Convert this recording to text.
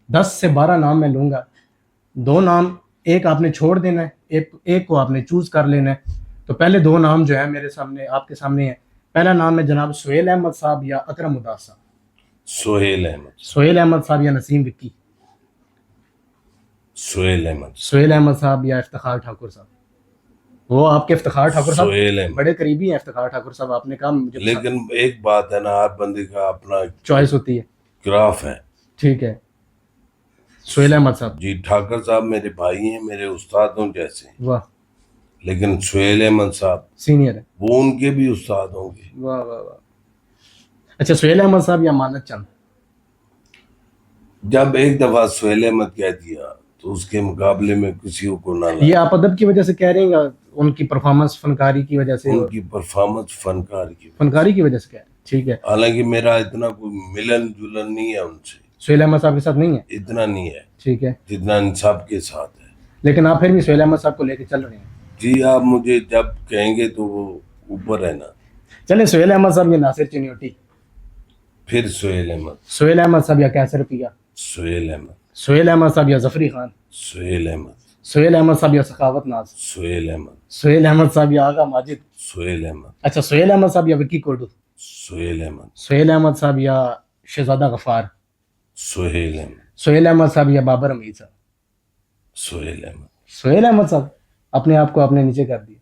10 سے 12 نام میں لوں گا، 2 نام ایک آپ نے چھوڑ دینا ہے، ایک کو آپ نے چوز کر لینا ہے. تو پہلے 2 نام جو ہے میرے سامنے، آپ کے سامنے ہیں. پہلا نام ہے جناب سہیل احمد صاحب یا اکرم اداس صاحب. سہیل احمد. سہیل احمد صاحب یا نسیم وکی. سہیل احمد. سہیل احمد صاحب یا افتخار ٹھاکر صاحب. وہ آپ کے افتخار ٹھاکر صاحب سہیل احمد بڑے قریبی ہیں. افتخار ٹھاکر صاحب آپ نے کہا مجھے لیکن ایک بات ہے نا، ہر بندے کا اپنا چوائس ہوتی ہے. گراف ہے. ٹھیک ہے. سہیل احمد صاحب. جی ٹھاکر صاحب میرے بھائی ہیں، میرے استادوں جیسے، واہ. لیکن سہیل احمد صاحب سینئر ہے. وہ ان کے بھی استاد ہوں گے. واہ واہ واہ. اچھا سہیل احمد صاحب یا مانت چند. جب ایک دفعہ سہیل احمد کہہ دیا تو اس کے مقابلے میں کسی کو نہ لائے. یہ آپ ادب کی وجہ سے کہہ رہے ہیں یا ان کی پرفارمنس فنکاری کی وجہ سے؟ ان کی پرفارمنس فنکار کی. فنکاری کی وجہ سے کہہ رہے ہیں. ٹھیک ہے. حالانکہ میرا اتنا کوئی ملن جلن نہیں ہے ان سے، سہیل احمد صاحب کے ساتھ نہیں ہے. اتنا نہیں ہے ٹھیک ہے. جتنا ان سب کے ساتھ ہے. لیکن آپ پھر بھی سہیل احمد صاحب کو لے کے چل رہے ہیں. جی آپ مجھے جب کہیں گے تو وہ اوپر ہے نا. چلے سہیل احمد صاحب یا ناصر چنیوٹی. پھر سہیل احمد. سہیل احمد صاحب یا کیسر پیا. سہیل احمد. سہیل احمد صاحب یا ظفری خان. سہیل احمد. سہیل احمد صاحب یا سخاوت ناز. سہیل احمد. سہیل احمد صاحب یا آغا ماجد. سہیل احمد. اچھا سہیل احمد صاحب یا وکی کوڈو. سہیل احمد. سہیل احمد صاحب یا شہزادہ غفار. سہیل احمد. سہیل احمد صاحب یا بابر حمید صاحب. سہیل احمد. سہیل احمد صاحب. اپنے آپ کو آپ نے نیچے کر دیا.